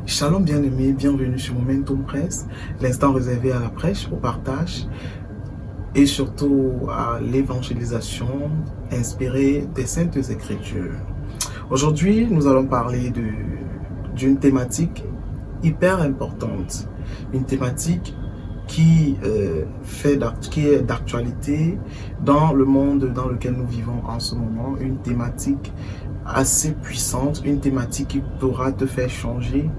Shalom bien-aimés, bienvenue sur Momentum Presse, l'instant réservé à la prêche, au partage et surtout à l'évangélisation inspirée des Saintes Écritures. Aujourd'hui, nous allons parler d'une thématique hyper importante, une thématique qui est d'actualité dans le monde dans lequel nous vivons en ce moment, une thématique assez puissante, une thématique qui pourra te faire changer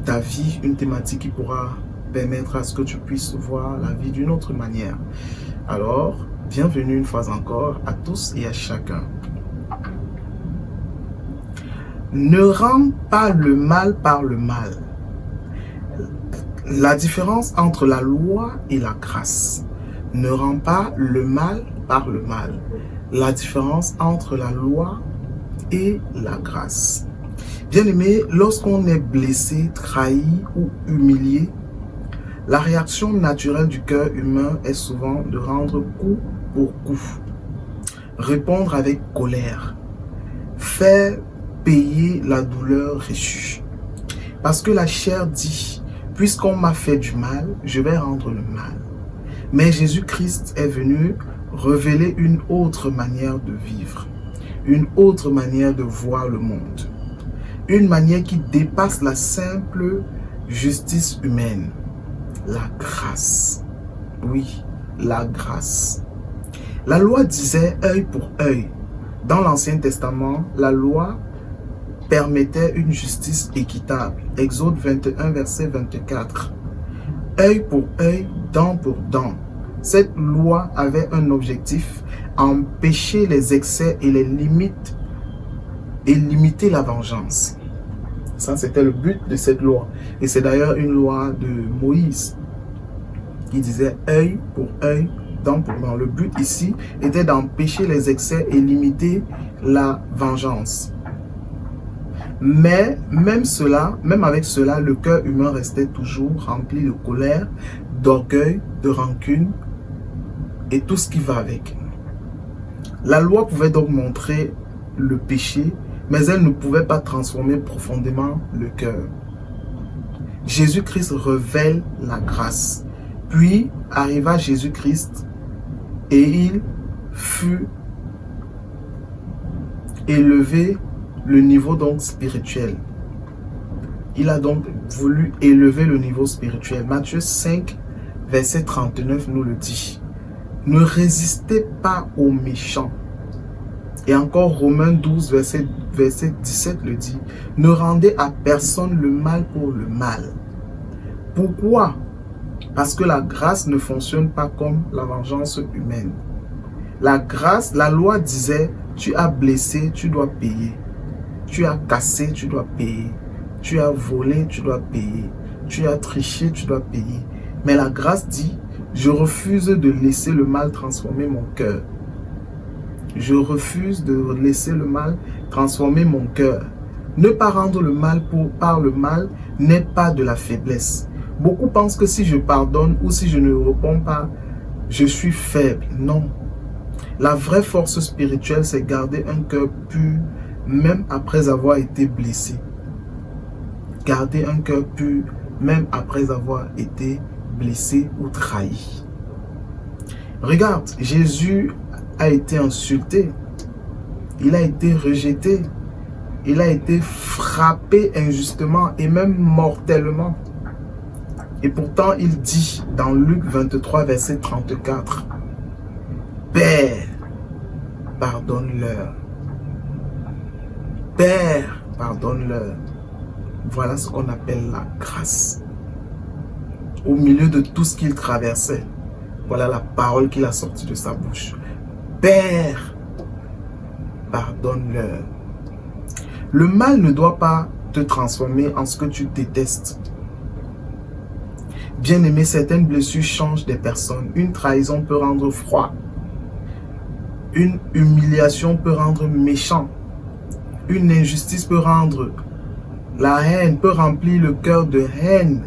ta vie, une thématique qui pourra permettre à ce que tu puisses voir la vie d'une autre manière. Alors, bienvenue une fois encore à tous et à chacun. Ne rends pas le mal par le mal. La différence entre la loi et la grâce. Ne rends pas le mal par le mal. La différence entre la loi et la grâce. Bien-aimé, lorsqu'on est blessé, trahi ou humilié, la réaction naturelle du cœur humain est souvent de rendre coup pour coup, répondre avec colère, faire payer la douleur reçue. Parce que la chair dit, puisqu'on m'a fait du mal, je vais rendre le mal. Mais Jésus-Christ est venu révéler une autre manière de vivre, une autre manière de voir le monde, une manière qui dépasse la simple justice humaine, la grâce. Oui, la grâce. La loi disait œil pour œil. Dans l'Ancien Testament, la loi permettait une justice équitable. Exode 21, verset 24. Œil pour œil, dent pour dent. Cette loi avait un objectif, empêcher les excès et les limites et limiter la vengeance. Ça, c'était le but de cette loi. Et c'est d'ailleurs une loi de Moïse qui disait œil pour œil, dent pour dent. Le but ici était d'empêcher les excès et limiter la vengeance. Mais même avec cela, le cœur humain restait toujours rempli de colère, d'orgueil, de rancune et tout ce qui va avec. La loi pouvait donc montrer le péché, mais elle ne pouvait pas transformer profondément le cœur. Jésus-Christ révèle la grâce. Puis arriva Jésus-Christ et il fut élevé le niveau donc spirituel. Il a donc voulu élever le niveau spirituel. Matthieu 5, verset 39 nous le dit. Ne résistez pas aux méchants. Et encore Romains 12, verset 17 le dit. Ne rendez à personne le mal pour le mal. Pourquoi? Parce que la grâce ne fonctionne pas comme la vengeance humaine. La grâce, la loi disait, tu as blessé, tu dois payer. Tu as cassé, tu dois payer. Tu as volé, tu dois payer. Tu as triché, tu dois payer. Mais la grâce dit, je refuse de laisser le mal transformer mon cœur. Je refuse de laisser le mal transformer mon cœur. Ne pas rendre le mal par le mal n'est pas de la faiblesse. Beaucoup pensent que si je pardonne ou si je ne réponds pas, je suis faible. Non. La vraie force spirituelle, c'est garder un cœur pur, même après avoir été blessé. Garder un cœur pur, même après avoir été blessé ou trahi. Regarde, Jésus a été insulté. Il a été rejeté. Il a été frappé injustement et même mortellement. Et pourtant, il dit dans Luc 23, verset 34, « Père, pardonne-leur. Père, pardonne-leur. » Voilà ce qu'on appelle la grâce. Au milieu de tout ce qu'il traversait, voilà la parole qu'il a sortie de sa bouche. « Père, pardonne-leur. » Le mal ne doit pas te transformer en ce que tu détestes. Bien-aimé, certaines blessures changent des personnes. Une trahison peut rendre froid. Une humiliation peut rendre méchant. Une injustice peut rendre la haine, peut remplir le cœur de haine.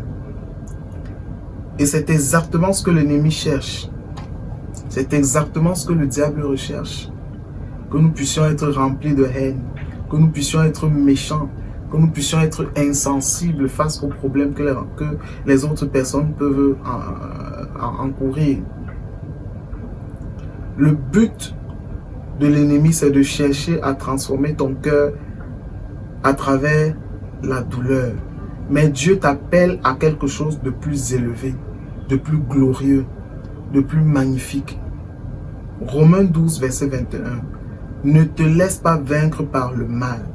Et c'est exactement ce que l'ennemi cherche. C'est exactement ce que le diable recherche. Que nous puissions être remplis de haine. Que nous puissions être méchants. que nous puissions être insensibles face aux problèmes que les autres personnes peuvent encourir. Le but de l'ennemi, c'est de chercher à transformer ton cœur à travers la douleur. Mais Dieu t'appelle à quelque chose de plus élevé, de plus glorieux, de plus magnifique. Romains 12, verset 21. Ne te laisse pas vaincre par le mal,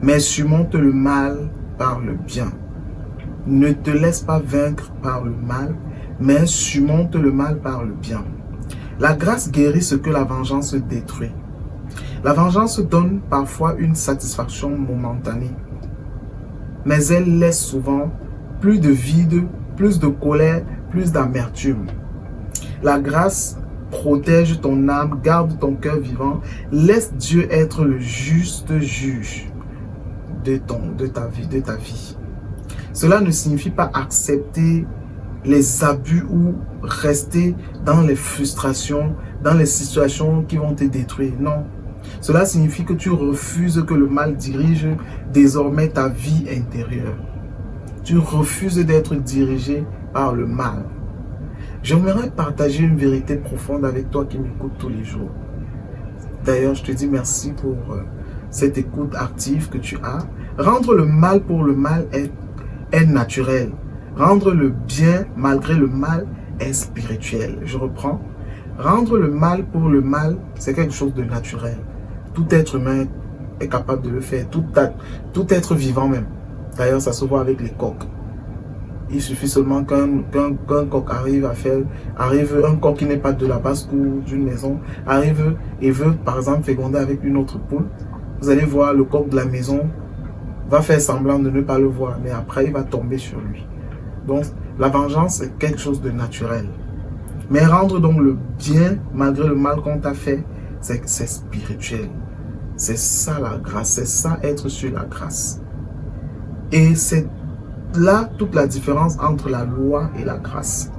mais surmonte le mal par le bien. Ne te laisse pas vaincre par le mal, mais surmonte le mal par le bien. La grâce guérit ce que la vengeance détruit. La vengeance donne parfois une satisfaction momentanée, mais elle laisse souvent plus de vide, plus de colère, plus d'amertume. La grâce protège ton âme, garde ton cœur vivant, laisse Dieu être le juste juge de ta vie. Cela ne signifie pas accepter les abus ou rester dans les frustrations, dans les situations qui vont te détruire. Non. Cela signifie que tu refuses que le mal dirige désormais ta vie intérieure. Tu refuses d'être dirigé par le mal. J'aimerais partager une vérité profonde avec toi qui m'écoute tous les jours. D'ailleurs, je te dis merci pour cette écoute active que tu as. Rendre le mal pour le mal est naturel. Rendre le bien malgré le mal est spirituel. Je reprends. Rendre le mal pour le mal, c'est quelque chose de naturel. Tout être humain est capable de le faire. Tout être vivant même. D'ailleurs, ça se voit avec les coqs. Il suffit seulement qu'un coq arrive, un coq qui n'est pas de la basse-cour d'une maison, arrive et veut par exemple féconder avec une autre poule. Vous allez voir, le coq de la maison va faire semblant de ne pas le voir, mais après il va tomber sur lui. Donc la vengeance est quelque chose de naturel. Mais rendre donc le bien malgré le mal qu'on t'a fait, c'est spirituel. C'est ça la grâce, c'est ça être sur la grâce. Et c'est là toute la différence entre la loi et la grâce.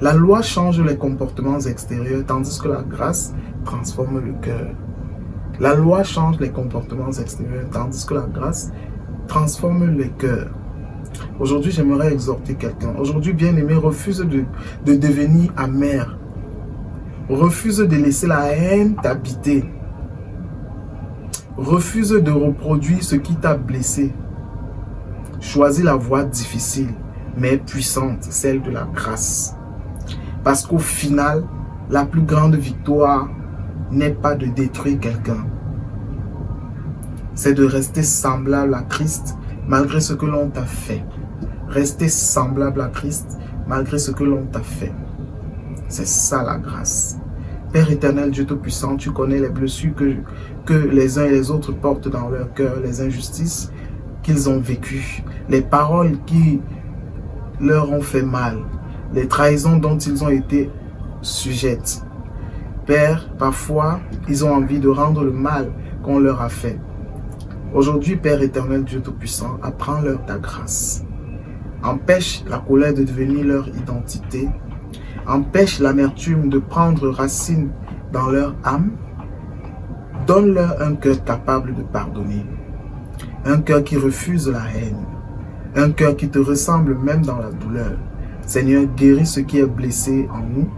La loi change les comportements extérieurs, tandis que la grâce transforme le cœur. La loi change les comportements extérieurs, tandis que la grâce transforme les cœurs. Aujourd'hui, j'aimerais exhorter quelqu'un. Aujourd'hui, bien-aimé, refuse de devenir amer. Refuse de laisser la haine t'habiter. Refuse de reproduire ce qui t'a blessé. Choisis la voie difficile, mais puissante, celle de la grâce. Parce qu'au final, la plus grande victoire n'est pas de détruire quelqu'un. C'est de rester semblable à Christ malgré ce que l'on t'a fait. Rester semblable à Christ malgré ce que l'on t'a fait. C'est ça la grâce. Père éternel, Dieu Tout-Puissant, tu connais les blessures que les uns et les autres portent dans leur cœur, les injustices qu'ils ont vécues, les paroles qui leur ont fait mal, les trahisons dont ils ont été sujettes. Père, parfois, ils ont envie de rendre le mal qu'on leur a fait. Aujourd'hui, Père éternel, Dieu Tout-Puissant, apprends-leur ta grâce. Empêche la colère de devenir leur identité. Empêche l'amertume de prendre racine dans leur âme. Donne-leur un cœur capable de pardonner. Un cœur qui refuse la haine. Un cœur qui te ressemble même dans la douleur. Seigneur, guéris ce qui est blessé en nous.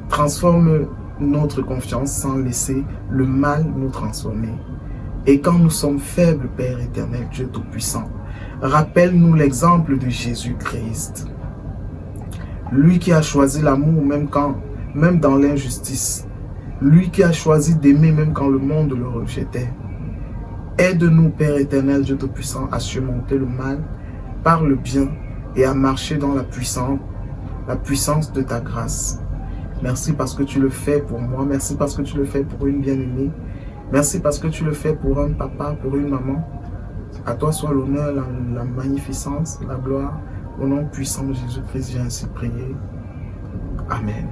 Transforme notre confiance sans laisser le mal nous transformer. Et quand nous sommes faibles, Père éternel, Dieu Tout-Puissant, rappelle-nous l'exemple de Jésus-Christ. Lui qui a choisi l'amour même dans l'injustice. Lui qui a choisi d'aimer même quand le monde le rejetait. Aide-nous, Père éternel, Dieu Tout-Puissant, à surmonter le mal par le bien et à marcher dans la puissance de ta grâce. Merci parce que tu le fais pour moi. Merci parce que tu le fais pour une bien-aimée. Merci parce que tu le fais pour un papa, pour une maman. À toi soit l'honneur, la magnificence, la gloire. Au nom puissant de Jésus-Christ, j'ai ainsi prié. Amen.